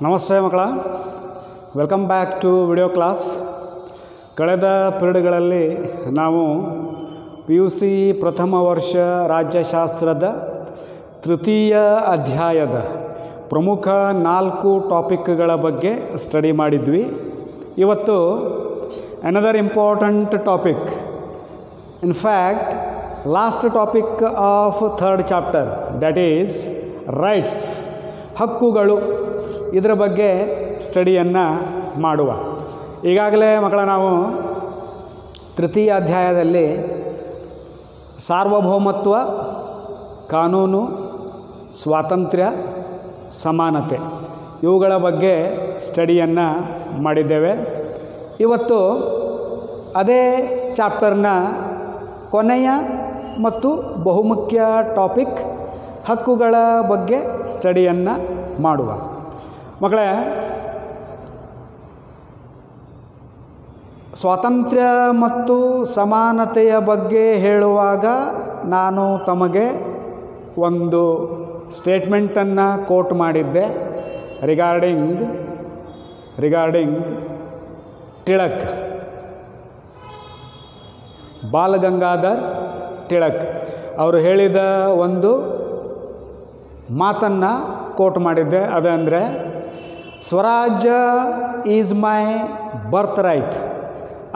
ನಮಸ್ತೆ ಮಕ್ಕಳ, welcome back to video class. ಕಳೆದ ಪಿರಿಯಡ್ಗಳಲ್ಲಿ ನಾವು PUC ಪ್ರಥಮ ವರ್ಷ ರಾಜ್ಯಶಾಸ್ತ್ರದ ತೃತೀಯ ಅಧ್ಯಾಯದ ಪ್ರಮುಖ 4 ಟಾಪಿಕ್ಗಳ ಬಗ್ಗೆ ಸ್ಟಡಿ ಮಾಡಿದ್ವಿ. ಇವತ್ತು another important topic, in fact last topic of third chapter, that is rights, ಹಕ್ಕುಗಳು. ಇದರ ಬಗ್ಗೆ ಸ್ಟಡಿಯನ್ನು ಮಾಡುವ. ಈಗಾಗಲೇ ಮಕ್ಕಳ ನಾವು ತೃತೀಯ ಅಧ್ಯಾಯದಲ್ಲಿ ಸಾರ್ವಭೌಮತ್ವ, ಕಾನೂನು, ಸ್ವಾತಂತ್ರ್ಯ, ಸಮಾನತೆ ಇವುಗಳ ಬಗ್ಗೆ ಸ್ಟಡಿಯನ್ನು ಮಾಡಿದ್ದೇವೆ. ಇವತ್ತು ಅದೇ ಚಾಪ್ಟರ್ನ ಕೊನೆಯ ಮತ್ತು ಬಹುಮುಖ್ಯ ಟಾಪಿಕ್ ಹಕ್ಕುಗಳ ಬಗ್ಗೆ ಸ್ಟಡಿಯನ್ನು ಮಾಡುವ. ಮಕ್ಕಳೇ, ಸ್ವಾತಂತ್ರ್ಯ ಮತ್ತು ಸಮಾನತೆಯ ಬಗ್ಗೆ ಹೇಳುವಾಗ ನಾನು ತಮಗೆ ಒಂದು ಸ್ಟೇಟ್ಮೆಂಟನ್ನು ಕೋಟ್ ಮಾಡಿದ್ದೆ ರಿಗಾರ್ಡಿಂಗ್ ಟಿಳಕ್, ಬಾಲ್ ಗಂಗಾಧರ್ ಟಿಳಕ್ ಅವರು ಹೇಳಿದ ಒಂದು ಮಾತನ್ನು ಕೋಟ್ ಮಾಡಿದ್ದೆ. ಅದಂದರೆ, ಸ್ವರಾಜ್ಯ is my birth right,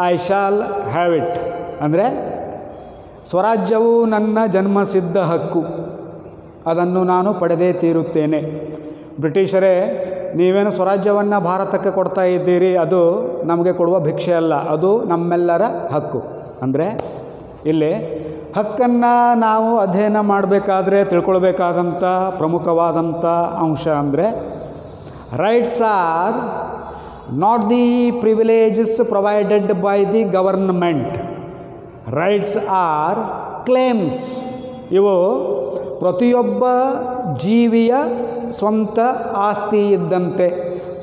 I shall have it. ಅಂದರೆ ಸ್ವರಾಜ್ಯವು ನನ್ನ ಜನ್ಮಸಿದ್ಧ ಹಕ್ಕು, ಅದನ್ನು ನಾನು ಪಡೆದೇ ತೀರುತ್ತೇನೆ. ಬ್ರಿಟಿಷರೇ, ನೀವೇನು ಸ್ವರಾಜ್ಯವನ್ನು ಭಾರತಕ್ಕೆ ಕೊಡ್ತಾ ಇದ್ದೀರಿ, ಅದು ನಮಗೆ ಕೊಡುವ ಭಿಕ್ಷೆ ಅಲ್ಲ, ಅದು ನಮ್ಮೆಲ್ಲರ ಹಕ್ಕು. ಅಂದರೆ ಇಲ್ಲಿ ಹಕ್ಕನ್ನು ನಾವು ಅಧ್ಯಯನ ಮಾಡಬೇಕಾದ್ರೆ ತಿಳ್ಕೊಳ್ಬೇಕಾದಂಥ ಪ್ರಮುಖವಾದಂಥ ಅಂಶ ಅಂದರೆ, rights R not the privileges provided by the government, rights R claims. ಇವು ಪ್ರತಿಯೊಬ್ಬ ಜೀವಿಯ ಸ್ವಂತ ಆಸ್ತಿ ಇದ್ದಂತೆ,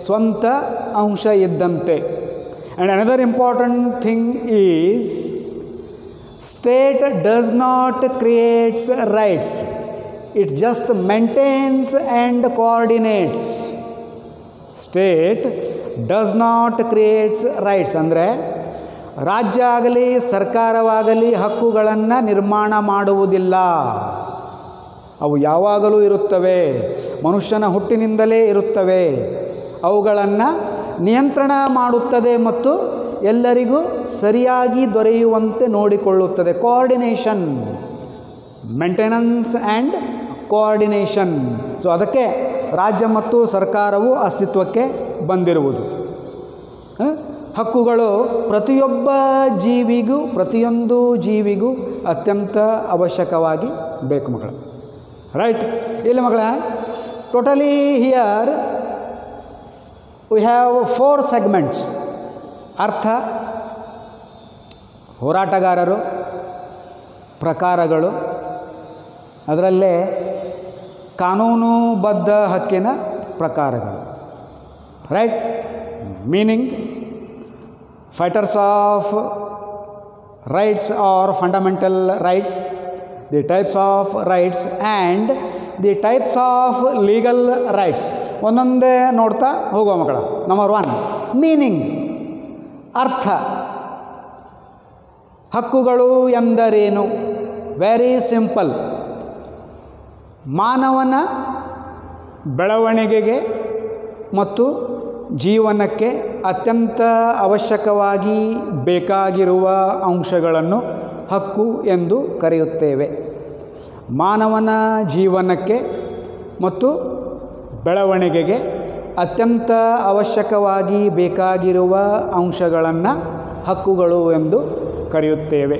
ಸ್ವಂತ ಅಂಶ ಇದ್ದಂತೆ. And another important thing is, state does not create rights, it just maintains and coordinates. State does not create rights ಅಂದರೆ ರಾಜ್ಯ ಆಗಲಿ ಸರ್ಕಾರವಾಗಲಿ ಹಕ್ಕುಗಳನ್ನು ನಿರ್ಮಾಣ ಮಾಡುವುದಿಲ್ಲ, ಅವು ಯಾವಾಗಲೂ ಇರುತ್ತವೆ, ಮನುಷ್ಯನ ಹುಟ್ಟಿನಿಂದಲೇ ಇರುತ್ತವೆ. ಅವುಗಳನ್ನು ನಿಯಂತ್ರಣ ಮಾಡುತ್ತದೆ ಮತ್ತು ಎಲ್ಲರಿಗೂ ಸರಿಯಾಗಿ ದೊರೆಯುವಂತೆ ನೋಡಿಕೊಳ್ಳುತ್ತದೆ. Coordination, maintenance and coordination. So ಅದಕ್ಕೆ ರಾಜ್ಯ ಮತ್ತು ಸರ್ಕಾರವು ಅಸ್ತಿತ್ವಕ್ಕೆ ಬಂದಿರುವುದು. ಹಕ್ಕುಗಳು ಪ್ರತಿಯೊಂದು ಜೀವಿಗೂ ಅತ್ಯಂತ ಅವಶ್ಯಕವಾಗಿ ಬೇಕು ಮಕ್ಕಳು. ರೈಟ್? ಇಲ್ಲಿ ಮಕ್ಕಳ, totally here we have 4 segments. ಅರ್ಥ, ಹೋರಾಟಗಾರರು, ಪ್ರಕಾರಗಳು, ಅದರಲ್ಲೇ ಕಾನೂನುಬದ್ಧ ಹಕ್ಕಿನ ಪ್ರಕಾರಗಳು. Right? Meaning, fighters of rights R fundamental rights, the types of rights and the types of legal rights. ಒಂದೊಂದೇ ನೋಡ್ತಾ ಹೋಗುವ ಮಕ್ಕಳ. ನಂಬರ್ 1, ಮೀನಿಂಗ್, ಅರ್ಥ. ಹಕ್ಕುಗಳು ಎಂದರೇನು? Very simple. ಮಾನವನ ಬೆಳವಣಿಗೆಗೆ ಮತ್ತು ಜೀವನಕ್ಕೆ ಅತ್ಯಂತ ಅವಶ್ಯಕವಾಗಿ ಬೇಕಾಗಿರುವ ಅಂಶಗಳನ್ನು ಹಕ್ಕು ಎಂದು ಕರೆಯುತ್ತೇವೆ. ಮಾನವನ ಜೀವನಕ್ಕೆ ಮತ್ತು ಬೆಳವಣಿಗೆಗೆ ಅತ್ಯಂತ ಅವಶ್ಯಕವಾಗಿ ಬೇಕಾಗಿರುವ ಅಂಶಗಳನ್ನು ಹಕ್ಕುಗಳು ಎಂದು ಕರೆಯುತ್ತೇವೆ.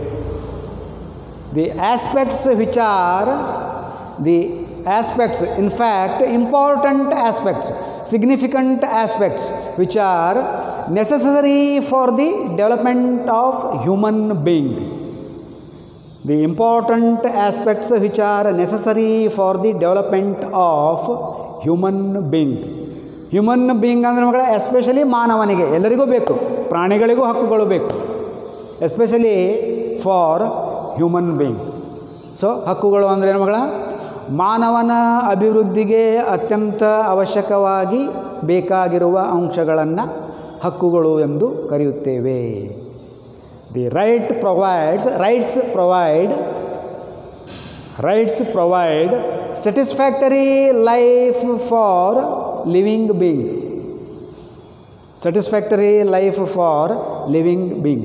The aspects which are the aspects, in fact important aspects, significant aspects which are necessary for the development of human being. The important aspects which are necessary for the development of human being. Human being ಅಂದರೆ ಮಕ್ಕಳ especially ಮಾನವನಿಗೆ, ಎಲ್ಲರಿಗೂ ಬೇಕು, ಪ್ರಾಣಿಗಳಿಗೂ ಹಕ್ಕುಗಳು ಬೇಕು, especially for human being. So ಹಕ್ಕುಗಳು ಅಂದರೆ ಏನು ಮಕ್ಕಳ? ಮಾನವನ ಅಭಿವೃದ್ಧಿಗೆ ಅತ್ಯಂತ ಅವಶ್ಯಕವಾಗಿ ಬೇಕಾಗಿರುವ ಅಂಶಗಳನ್ನು ಹಕ್ಕುಗಳು ಎಂದು ಕರೆಯುತ್ತೇವೆ. The rights provide satisfactory life for living being. satisfactory life for living being.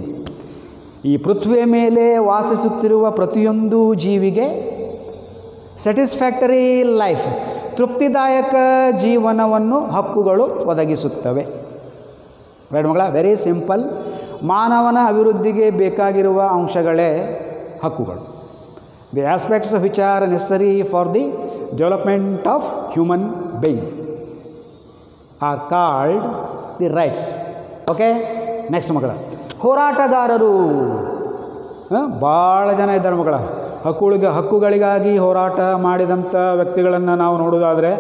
ಈ ಪೃಥ್ವಿಯ ಮೇಲೆ ವಾಸಿಸುತ್ತಿರುವ ಪ್ರತಿಯೊಂದು ಜೀವಿಗೆ ಸ್ಯಾಟಿಸ್ಫ್ಯಾಕ್ಟರಿ ಲೈಫ್, ತೃಪ್ತಿದಾಯಕ ಜೀವನವನ್ನು ಹಕ್ಕುಗಳು ಒದಗಿಸುತ್ತವೆ. ರೈಟ್ ಮಗಳ, ವೆರಿ ಸಿಂಪಲ್. ಮಾನವನ ಅಭಿವೃದ್ಧಿಗೆ ಬೇಕಾಗಿರುವ ಅಂಶಗಳೇ ಹಕ್ಕುಗಳು. The aspects which are ನೆಸರಿ for the development of human being are called the rights. Okay, next ಮಗಳ, ಹೋರಾಟಗಾರರು. ಭಾಳ ಜನ ಇದ್ದಾರೆ ಮಗಳ. ಹಕ್ಕುಗಳಿಗಾಗಿ ಹೋರಾಟ ಮಾಡಿದಂಥ ವ್ಯಕ್ತಿಗಳನ್ನು ನಾವು ನೋಡೋದಾದರೆ,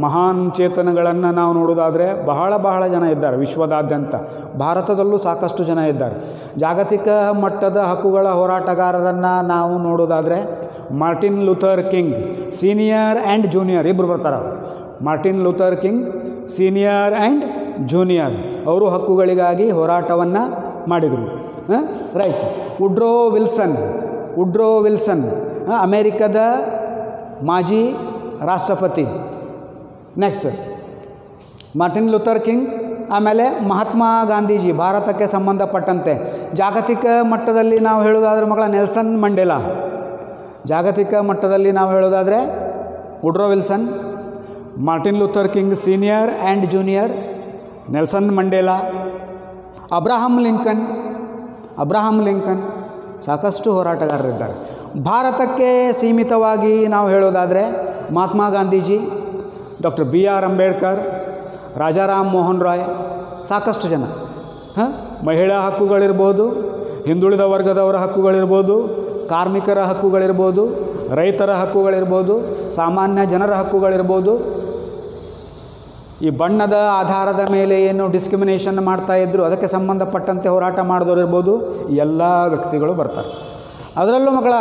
ಮಹಾನ್ ಚೇತನಗಳನ್ನು ನಾವು ನೋಡೋದಾದರೆ ಬಹಳ ಜನ ಇದ್ದಾರೆ ವಿಶ್ವದಾದ್ಯಂತ. ಭಾರತದಲ್ಲೂ ಸಾಕಷ್ಟು ಜನ ಇದ್ದಾರೆ. ಜಾಗತಿಕ ಮಟ್ಟದ ಹಕ್ಕುಗಳ ಹೋರಾಟಗಾರರನ್ನು ನಾವು ನೋಡೋದಾದರೆ Martin Luther king senior and junior ಇಬ್ಬರು ಬರ್ತಾರೆ. Martin Luther king senior and junior ಅವರು ಹಕ್ಕುಗಳಿಗಾಗಿ ಹೋರಾಟವನ್ನು ಮಾಡಿದರು. ರೈಟ್. ವುಡ್ರೋ ವಿಲ್ಸನ್ ಅಮೇರಿಕದ ಮಾಜಿ ರಾಷ್ಟ್ರಪತಿ. ನೆಕ್ಸ್ಟ್ ಮಾರ್ಟಿನ್ ಲೂಥರ್ ಕಿಂಗ್, ಆಮೇಲೆ ಮಹಾತ್ಮ ಗಾಂಧೀಜಿ. ಭಾರತಕ್ಕೆ ಸಂಬಂಧಪಟ್ಟಂತೆ ಜಾಗತಿಕ ಮಟ್ಟದಲ್ಲಿ ನಾವು ಹೇಳೋದಾದರೆ ಮಗಳ ನೆಲ್ಸನ್ ಮಂಡೇಲಾ. ಜಾಗತಿಕ ಮಟ್ಟದಲ್ಲಿ ನಾವು ಹೇಳೋದಾದರೆ Woodrow Wilson, Martin Luther king senior and junior, Nelson Mandela, Abraham Lincoln ಸಾಕಷ್ಟು ಹೋರಾಟಗಾರರಿದ್ದಾರೆ. ಭಾರತಕ್ಕೆ ಸೀಮಿತವಾಗಿ ನಾವು ಹೇಳೋದಾದರೆ ಮಹಾತ್ಮ ಗಾಂಧೀಜಿ, ಡಾಕ್ಟರ್ BR ಅಂಬೇಡ್ಕರ್, ರಾಜಾರಾಮ್ ಮೋಹನ್ ರಾಯ್, ಸಾಕಷ್ಟು ಜನ. ಮಹಿಳಾ ಹಕ್ಕುಗಳಿರ್ಬೋದು, ಹಿಂದುಳಿದ ವರ್ಗದವರ ಹಕ್ಕುಗಳಿರ್ಬೋದು, ಕಾರ್ಮಿಕರ ಹಕ್ಕುಗಳಿರ್ಬೋದು, ರೈತರ ಹಕ್ಕುಗಳಿರ್ಬೋದು, ಸಾಮಾನ್ಯ ಜನರ ಹಕ್ಕುಗಳಿರ್ಬೋದು. ಈ ಬಣ್ಣದ ಆಧಾರದ ಮೇಲೆ ಏನು ಡಿಸ್ಕ್ರಿಮಿನೇಷನ್ ಮಾಡ್ತಾಯಿದ್ರು ಅದಕ್ಕೆ ಸಂಬಂಧಪಟ್ಟಂತೆ ಹೋರಾಟ ಮಾಡಿದವರು ಇರ್ಬೋದು, ಎಲ್ಲ ವ್ಯಕ್ತಿಗಳು ಬರ್ತಾರೆ. ಅದರಲ್ಲೂ ಮಕ್ಕಳ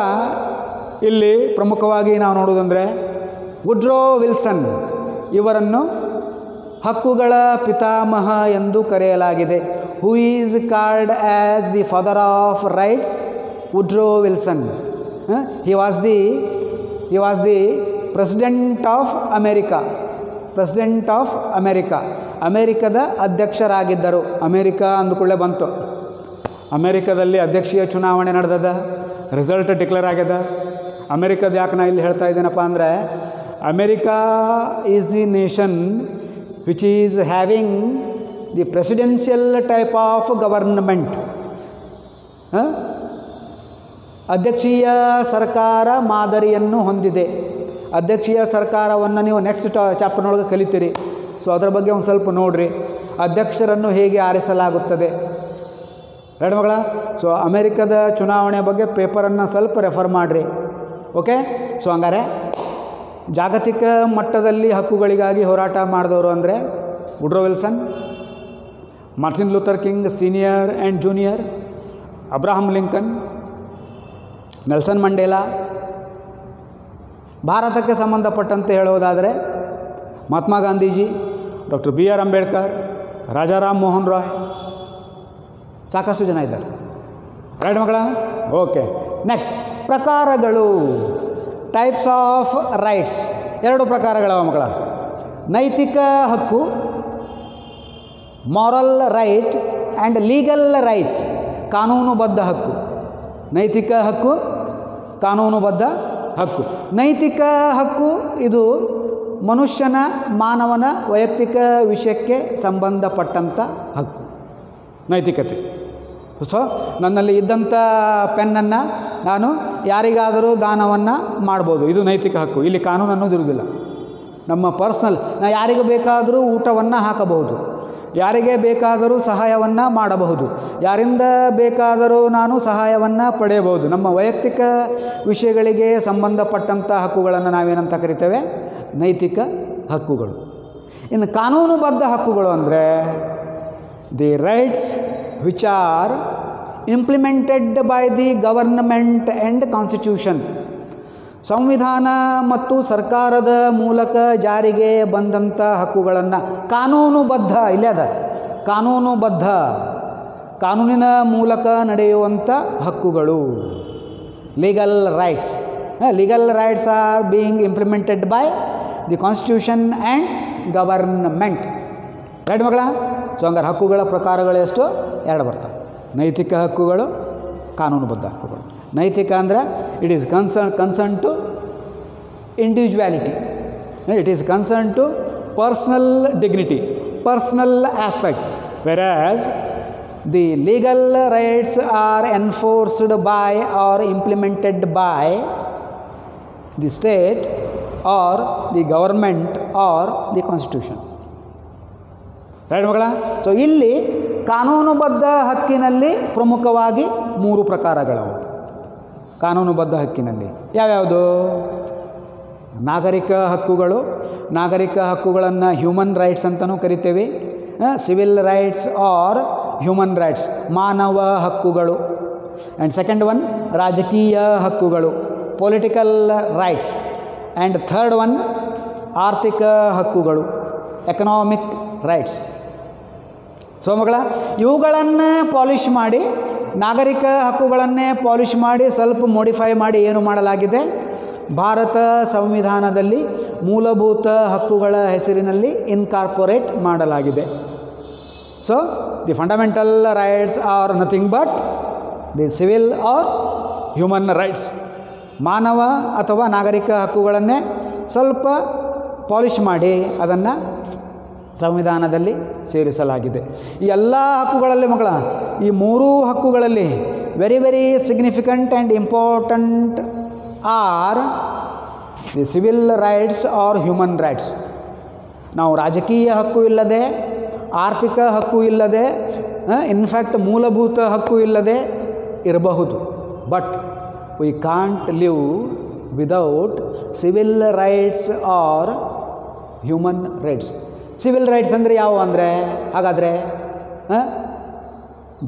ಇಲ್ಲಿ ಪ್ರಮುಖವಾಗಿ ನಾವು ನೋಡೋದಂದರೆ ವುಡ್ರೋ ವಿಲ್ಸನ್ ಇವರನ್ನು ಹಕ್ಕುಗಳ ಪಿತಾಮಹ ಎಂದು ಕರೆಯಲಾಗಿದೆ. Who is called as the father of rights? Woodrow Wilson. He was the president of America. ಅಮೇರಿಕದ ಅಧ್ಯಕ್ಷರಾಗಿದ್ದರು. ಅಮೇರಿಕಾ ಅಂದುಕೊಳ್ಳೆ ಬಂತು. ಅಮೇರಿಕಾದಲ್ಲಿ ಅಧ್ಯಕ್ಷೀಯ ಚುನಾವಣೆ ನಡೆದದ, ರಿಸಲ್ಟ್ ಡಿಕ್ಲೇರ್ ಆಗ್ಯದ. ಅಮೇರಿಕದ ಯಾಕೆ ನಾನು ಇಲ್ಲಿ ಹೇಳ್ತಾ ಇದ್ದೀನಪ್ಪ ಅಂದರೆ, America is the nation which is having the presidential type of government. ಅಧ್ಯಕ್ಷೀಯ ಸರ್ಕಾರ ಮಾದರಿಯನ್ನು ಹೊಂದಿದೆ. ಅಧ್ಯಕ್ಷೀಯ ಸರ್ಕಾರವನ್ನು ನೀವು ನೆಕ್ಸ್ಟ್ ಚಾಪ್ಟರ್ನೊಳಗೆ ಕಲಿತೀರಿ. ಸೊ ಅದರ ಬಗ್ಗೆ ಒಂದು ಸ್ವಲ್ಪ ನೋಡಿರಿ, ಅಧ್ಯಕ್ಷರನ್ನು ಹೇಗೆ ಆರಿಸಲಾಗುತ್ತದೆ. ಎರಡು ಮಗಳ, ಸೊ ಅಮೇರಿಕದ ಚುನಾವಣೆ ಬಗ್ಗೆ ಪೇಪರನ್ನು ಸ್ವಲ್ಪ ರೆಫರ್ ಮಾಡಿರಿ. ಓಕೆ, ಸೊ ಹಂಗಾರೆ ಜಾಗತಿಕ ಮಟ್ಟದಲ್ಲಿ ಹಕ್ಕುಗಳಿಗಾಗಿ ಹೋರಾಟ ಮಾಡಿದವರು ಅಂದರೆ Woodrow Wilson, Martin Luther king senior and junior, Abraham Lincoln, Nelson Mandela. ಭಾರತಕ್ಕೆ ಸಂಬಂಧಪಟ್ಟಂತೆ ಹೇಳೋದಾದರೆ ಮಹಾತ್ಮ ಗಾಂಧೀಜಿ, ಡಾಕ್ಟರ್ BR ಅಂಬೇಡ್ಕರ್, ರಾಜಾರಾಮ್ ಮೋಹನ್ ರಾಯ್, ಸಾಕಷ್ಟು ಜನ ಇದ್ದಾರೆ. ರೈಟ್ ಮಕ್ಕಳ? ಓಕೆ, ನೆಕ್ಸ್ಟ್ ಪ್ರಕಾರಗಳು. Types of rights. ಎರಡು ಪ್ರಕಾರಗಳವ ಮಕ್ಕಳ. ನೈತಿಕ ಹಕ್ಕು, moral right and legal right, ಕಾನೂನುಬದ್ಧ ಹಕ್ಕು. ನೈತಿಕ ಹಕ್ಕು, ಕಾನೂನುಬದ್ಧ ಹಕ್ಕು. ನೈತಿಕ ಹಕ್ಕು ಇದು ಮಾನವನ ವೈಯಕ್ತಿಕ ವಿಷಯಕ್ಕೆ ಸಂಬಂಧಪಟ್ಟಂಥ ಹಕ್ಕು, ನೈತಿಕತೆ. ಸೊ ನನ್ನಲ್ಲಿ ಇದ್ದಂಥ ಪೆನ್ನನ್ನು ನಾನು ಯಾರಿಗಾದರೂ ದಾನವನ್ನು ಮಾಡ್ಬೋದು, ಇದು ನೈತಿಕ ಹಕ್ಕು. ಇಲ್ಲಿ ಕಾನೂನು ಅನ್ನೋದಿರುವುದಿಲ್ಲ. ನಮ್ಮ ಪರ್ಸ್ನಲ್, ನಾನು ಯಾರಿಗೆ ಬೇಕಾದರೂ ಊಟವನ್ನು ಹಾಕಬಹುದು, ಯಾರಿಗೆ ಬೇಕಾದರೂ ಸಹಾಯವನ್ನು ಮಾಡಬಹುದು, ಯಾರಿಂದ ಬೇಕಾದರೂ ನಾನು ಸಹಾಯವನ್ನು ಪಡೆಯಬಹುದು. ನಮ್ಮ ವೈಯಕ್ತಿಕ ವಿಷಯಗಳಿಗೆ ಸಂಬಂಧಪಟ್ಟಂಥ ಹಕ್ಕುಗಳನ್ನು ನಾವೇನಂತ ಕರಿತೇವೆ? ನೈತಿಕ ಹಕ್ಕುಗಳು. ಇನ್ನು ಕಾನೂನುಬದ್ಧ ಹಕ್ಕುಗಳು ಅಂದರೆ the rights which are implemented by the government and constitution. ಸಂವಿಧಾನ ಮತ್ತು ಸರ್ಕಾರದ ಮೂಲಕ ಜಾರಿಗೆ ಬಂದಂಥ ಹಕ್ಕುಗಳನ್ನು ಕಾನೂನುಬದ್ಧ, ಇಲ್ಲೇ ಅದ ಕಾನೂನುಬದ್ಧ, ಕಾನೂನಿನ ಮೂಲಕ ನಡೆಯುವಂಥ ಹಕ್ಕುಗಳು, legal rights. Legal rights are being implemented by the constitution and government. Right ಮಗಳ? ಸೊ ಹಂಗಾರೆ ಹಕ್ಕುಗಳ ಪ್ರಕಾರಗಳು ಎಷ್ಟು? 2 ಬರ್ತವೆ. ನೈತಿಕ ಹಕ್ಕುಗಳು, ಕಾನೂನುಬದ್ಧ ಹಕ್ಕುಗಳು. ನೈತಿಕ ಅಂದರೆ it is concern to individuality, it is concern to personal dignity, personal aspect, versus the legal rights are enforced by or implemented by the state or the government or the constitution. Right ಮಗಳ? So ಇಲ್ಲಿ ಕಾನೂನುಬದ್ಧ ಹಕ್ಕಿನಲ್ಲಿ ಪ್ರಮುಖವಾಗಿ 3 ಪ್ರಕಾರಗಳವು. ಕಾನೂನುಬದ್ಧ ಹಕ್ಕಿನಲ್ಲಿ ಯಾವ್ಯಾವುದು? ನಾಗರಿಕ ಹಕ್ಕುಗಳು. ನಾಗರಿಕ ಹಕ್ಕುಗಳನ್ನು ಹ್ಯೂಮನ್ ರೈಟ್ಸ್ ಅಂತಲೂ ಕರಿತೇವೆ. Civil rights R human rights, ಮಾನವ ಹಕ್ಕುಗಳು. ಆ್ಯಂಡ್ ಸೆಕೆಂಡ್ ಒನ್ ರಾಜಕೀಯ ಹಕ್ಕುಗಳು, political rights. And third one ಆರ್ಥಿಕ ಹಕ್ಕುಗಳು, ಎಕನಾಮಿಕ್ ರೈಟ್ಸ್. ಸೊ ಮಗಳ, ಇವುಗಳನ್ನು ಪಾಲಿಷ್ ಮಾಡಿ, ನಾಗರಿಕ ಹಕ್ಕುಗಳನ್ನೇ ಪಾಲಿಷ್ ಮಾಡಿ ಸ್ವಲ್ಪ ಮೋಡಿಫೈ ಮಾಡಿ ಏನು ಮಾಡಲಾಗಿದೆ? ಭಾರತ ಸಂವಿಧಾನದಲ್ಲಿ ಮೂಲಭೂತ ಹಕ್ಕುಗಳ ಹೆಸರಿನಲ್ಲಿ ಇನ್ಕಾರ್ಪೊರೇಟ್ ಮಾಡಲಾಗಿದೆ. So the fundamental rights are nothing but the civil or human rights. ಮಾನವ ಅಥವಾ ನಾಗರಿಕ ಹಕ್ಕುಗಳನ್ನೇ ಸ್ವಲ್ಪ ಪಾಲಿಷ್ ಮಾಡಿ ಅದನ್ನು ಸಂವಿಧಾನದಲ್ಲಿ ಸೇರಿಸಲಾಗಿದೆ. ಈ ಎಲ್ಲ ಹಕ್ಕುಗಳಲ್ಲಿ ಮಕ್ಕಳ, ಈ 3 ಹಕ್ಕುಗಳಲ್ಲಿ very very significant and important are the civil rights R human rights. ನಾವು ರಾಜಕೀಯ ಹಕ್ಕು ಇಲ್ಲದೆ, ಆರ್ಥಿಕ ಹಕ್ಕು ಇಲ್ಲದೆ, ಇನ್ಫ್ಯಾಕ್ಟ್ ಮೂಲಭೂತ ಹಕ್ಕು ಇಲ್ಲದೆ ಇರಬಹುದು. But we can't live without civil rights R human rights. Civil rights ಅಂದರೆ ಯಾವುವು ಅಂದರೆ, ಹಾಗಾದರೆ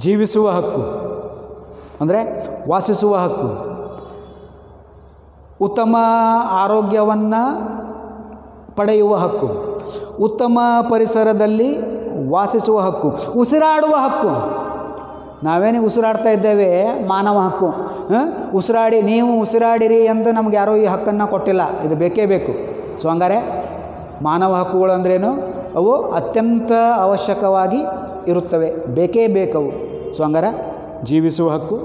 ಜೀವಿಸುವ ಹಕ್ಕು ಅಂದರೆ ವಾಸಿಸುವ ಹಕ್ಕು, ಉತ್ತಮ ಆರೋಗ್ಯವನ್ನು ಪಡೆಯುವ ಹಕ್ಕು, ಉತ್ತಮ ಪರಿಸರದಲ್ಲಿ ವಾಸಿಸುವ ಹಕ್ಕು, ಉಸಿರಾಡುವ ಹಕ್ಕು. ನಾವೇನೇ ಉಸಿರಾಡ್ತಾ ಇದ್ದೇವೆ, ಮಾನವ ಹಕ್ಕು. ನೀವು ಉಸಿರಾಡಿರಿ ಅಂತ ನಮ್ಗೆ ಯಾರೋ ಈ ಹಕ್ಕನ್ನು ಕೊಟ್ಟಿಲ್ಲ, ಇದು ಬೇಕೇ ಬೇಕು. ಸೊ ಹಂಗಾರೆ ಮಾನವ ಹಕ್ಕುಗಳು ಅಂದ್ರೇನು? ಅವು ಅತ್ಯಂತ ಅವಶ್ಯಕವಾಗಿ ಇರುತ್ತವೆ, ಬೇಕೇ ಬೇಕವು. ಸೊ ಹಂಗಾರೆ ಜೀವಿಸುವ ಹಕ್ಕು,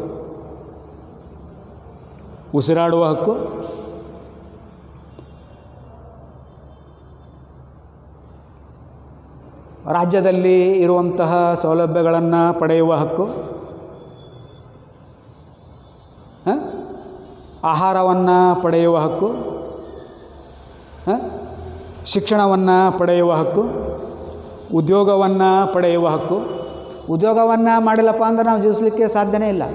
ಉಸಿರಾಡುವ ಹಕ್ಕು, ರಾಜ್ಯದಲ್ಲಿ ಇರುವಂತಹ ಸೌಲಭ್ಯಗಳನ್ನು ಪಡೆಯುವ ಹಕ್ಕು, ಆಹಾರವನ್ನು ಪಡೆಯುವ ಹಕ್ಕು, ಶಿಕ್ಷಣವನ್ನು ಪಡೆಯುವ ಹಕ್ಕು, ಉದ್ಯೋಗವನ್ನು ಪಡೆಯುವ ಹಕ್ಕು. ಉದ್ಯೋಗವನ್ನು ಮಾಡಿಲ್ಲಪ್ಪ ಅಂದ್ರೆ ನಾವು ಜೀವಿಸಲಿಕ್ಕೆ ಸಾಧ್ಯವೇ ಇಲ್ಲ.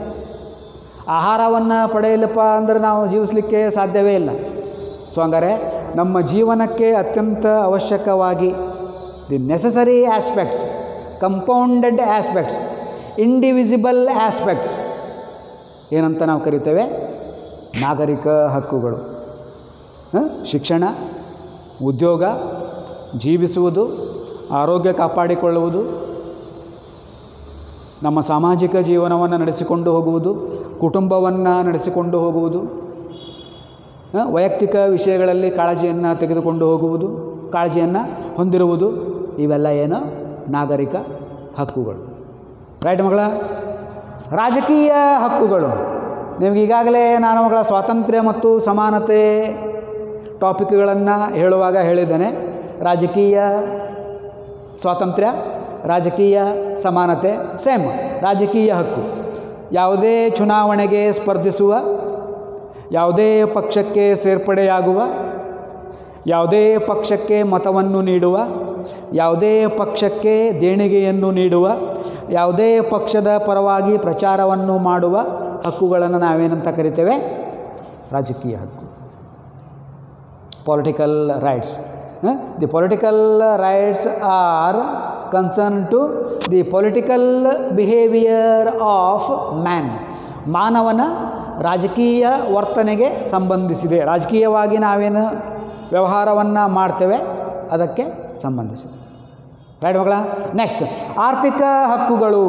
ಆಹಾರವನ್ನು ಪಡೆಯಲಪ್ಪ ಅಂದ್ರೆ ನಾವು ಜೀವಿಸಲಿಕ್ಕೆ ಸಾಧ್ಯವೇ ಇಲ್ಲ. ಸೊ ಹಂಗಾರೆ ನಮ್ಮ ಜೀವನಕ್ಕೆ ಅತ್ಯಂತ ಅವಶ್ಯಕವಾಗಿ the necessary aspects, compounded aspects, indivisible aspects ಏನಂತ ನಾವು ಕರಿತೇವೆ? ನಾಗರಿಕ ಹಕ್ಕುಗಳು. ಶಿಕ್ಷಣ, ಉದ್ಯೋಗ, ಜೀವಿಸುವುದು, ಆರೋಗ್ಯ ಕಾಪಾಡಿಕೊಳ್ಳುವುದು, ನಮ್ಮ ಸಾಮಾಜಿಕ ಜೀವನವನ್ನು ನಡೆಸಿಕೊಂಡು ಹೋಗುವುದು, ಕುಟುಂಬವನ್ನು ನಡೆಸಿಕೊಂಡು ಹೋಗುವುದು, ವೈಯಕ್ತಿಕ ವಿಷಯಗಳಲ್ಲಿ ಕಾಳಜಿಯನ್ನು ತೆಗೆದುಕೊಂಡು ಹೋಗುವುದು, ಕಾಳಜಿಯನ್ನು ಹೊಂದಿರುವುದು, ಇವೆಲ್ಲ ಏನು? ನಾಗರಿಕ ಹಕ್ಕುಗಳು. ರೈಟ್ ಮಗಳ? ರಾಜಕೀಯ ಹಕ್ಕುಗಳು. ನಿಮ್ಗೆ ಈಗಾಗಲೇ ನಾನು ಮಗಳ ಸ್ವಾತಂತ್ರ್ಯ ಮತ್ತು ಸಮಾನತೆ ಟಾಪಿಕ್ಗಳನ್ನು ಹೇಳುವಾಗ ಹೇಳಿದ್ದೇನೆ. ರಾಜಕೀಯ ಸ್ವಾತಂತ್ರ್ಯ, ರಾಜಕೀಯ ಸಮಾನತೆ ಸೇಮ್. ರಾಜಕೀಯ ಹಕ್ಕು ಯಾವುದೇ ಚುನಾವಣೆಗೆ ಸ್ಪರ್ಧಿಸುವ, ಯಾವುದೇ ಪಕ್ಷಕ್ಕೆ ಸೇರ್ಪಡೆಯಾಗುವ, ಯಾವುದೇ ಪಕ್ಷಕ್ಕೆ ಮತವನ್ನು ನೀಡುವ, ಯಾವುದೇ ಪಕ್ಷಕ್ಕೆ ದೇಣಿಗೆಯನ್ನು ನೀಡುವ, ಯಾವುದೇ ಪಕ್ಷದ ಪರವಾಗಿ ಪ್ರಚಾರವನ್ನು ಮಾಡುವ ಹಕ್ಕುಗಳನ್ನು ನಾವೇನಂತ ಕರಿತೇವೆ? ರಾಜಕೀಯ ಹಕ್ಕು. Political rights. The political rights are concern to the political behaviour of man. ಮಾನವನ ರಾಜಕೀಯ ವರ್ತನೆಗೆ ಸಂಬಂಧಿಸಿದೆ. ರಾಜಕೀಯವಾಗಿ ನಾವೇನು ವ್ಯವಹಾರವನ್ನು ಮಾಡ್ತೇವೆ ಅದಕ್ಕೆ ಸಂಬಂಧಿಸಿದೆ. ರೈಟ್ ಮಕ್ಕಳ. ನೆಕ್ಸ್ಟ್, ಆರ್ಥಿಕ ಹಕ್ಕುಗಳು.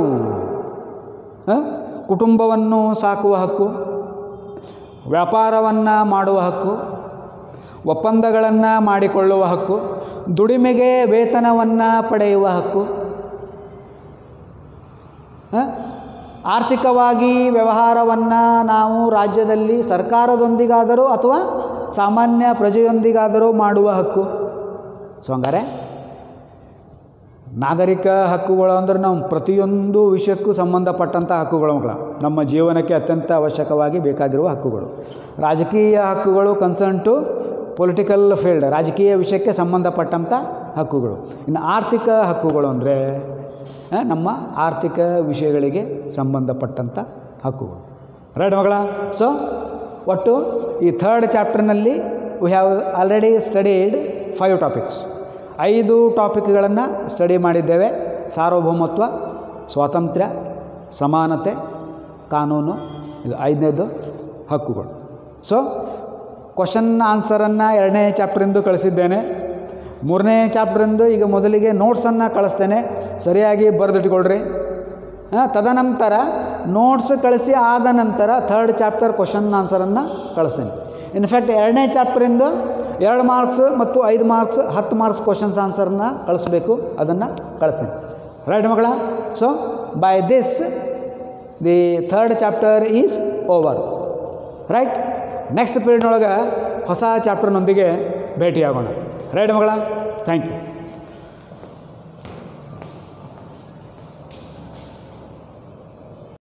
ಕುಟುಂಬವನ್ನು ಸಾಕುವ ಹಕ್ಕು, ವ್ಯಾಪಾರವನ್ನು ಮಾಡುವ ಹಕ್ಕು, ಒಪ್ಪಂದಗಳನ್ನು ಮಾಡಿಕೊಳ್ಳುವ ಹಕ್ಕು, ದುಡಿಮೆಗೆ ವೇತನವನ್ನು ಪಡೆಯುವ ಹಕ್ಕು, ಆರ್ಥಿಕವಾಗಿ ವ್ಯವಹಾರವನ್ನು ನಾವು ರಾಜ್ಯದಲ್ಲಿ ಸರ್ಕಾರದೊಂದಿಗಾದರೂ ಅಥವಾ ಸಾಮಾನ್ಯ ಪ್ರಜೆಯೊಂದಿಗಾದರೂ ಮಾಡುವ ಹಕ್ಕು. ಸೊ ಹಂಗಾರೆ ನಾಗರಿಕ ಹಕ್ಕುಗಳು ಅಂದರೆ ನಾವು ಪ್ರತಿಯೊಂದು ವಿಷಯಕ್ಕೂ ಸಂಬಂಧಪಟ್ಟಂಥ ಹಕ್ಕುಗಳು ಮಕ್ಕಳ, ನಮ್ಮ ಜೀವನಕ್ಕೆ ಅತ್ಯಂತ ಅವಶ್ಯಕವಾಗಿ ಬೇಕಾಗಿರುವ ಹಕ್ಕುಗಳು. ರಾಜಕೀಯ ಹಕ್ಕುಗಳು ಕನ್ಸರ್ನ್ ಟು ಪೊಲಿಟಿಕಲ್ ಫೀಲ್ಡ್, ರಾಜಕೀಯ ವಿಷಯಕ್ಕೆ ಸಂಬಂಧಪಟ್ಟಂಥ ಹಕ್ಕುಗಳು. ಇನ್ನು ಆರ್ಥಿಕ ಹಕ್ಕುಗಳು ಅಂದರೆ ನಮ್ಮ ಆರ್ಥಿಕ ವಿಷಯಗಳಿಗೆ ಸಂಬಂಧಪಟ್ಟಂಥ ಹಕ್ಕುಗಳು. ರೈಟ್ ಮಕ್ಕಳ. ಸೊ ಒಟ್ಟು ಈ ಥರ್ಡ್ ಚಾಪ್ಟರ್ನಲ್ಲಿ we have already studied 5 topics. 5 ಟಾಪಿಕ್ಗಳನ್ನು ಸ್ಟಡಿ ಮಾಡಿದ್ದೇವೆ. ಸಾರ್ವಭೌಮತ್ವ, ಸ್ವಾತಂತ್ರ್ಯ, ಸಮಾನತೆ, ಕಾನೂನು, ಇದು 5ನೇದು ಹಕ್ಕುಗಳು. ಸೊ ಕ್ವಶನ್ ಆನ್ಸರನ್ನು 2ನೇ ಚಾಪ್ಟ್ರಿಂದ ಕಳಿಸಿದ್ದೇನೆ. 3ನೇ ಚಾಪ್ಟ್ರಿಂದ ಈಗ ಮೊದಲಿಗೆ ನೋಟ್ಸನ್ನು ಕಳಿಸ್ತೇನೆ, ಸರಿಯಾಗಿ ಬರೆದಿಟ್ಕೊಳ್ರಿ. ತದನಂತರ ನೋಟ್ಸ್ ಕಳಿಸಿ ಆದ ನಂತರ ಥರ್ಡ್ ಚಾಪ್ಟರ್ ಕ್ವಶನ್ ಆನ್ಸರನ್ನು ಕಳಿಸ್ತೇನೆ. ಇನ್ಫ್ಯಾಕ್ಟ್ 2ನೇ ಚಾಪ್ಟರಿಂದ 2 ಮಾರ್ಕ್ಸ್ ಮತ್ತು 5 ಮಾರ್ಕ್ಸ್ 10 ಮಾರ್ಕ್ಸ್ ಕ್ವಶನ್ಸ್ ಆನ್ಸರನ್ನು ಕಳಿಸ್ಬೇಕು, ಅದನ್ನು ಕಳಿಸ್ತೀನಿ. ರೈಟ್ ಮಕ್ಕಳ. So by this the third chapter is over. Right. Next ಪೀರಿಯಡ್ನೊಳಗೆ ಹೊಸ ಚಾಪ್ಟರ್ನೊಂದಿಗೆ ಭೇಟಿಯಾಗೋಣ. ರೈಟ್ ಮಕ್ಕಳ. Thank you.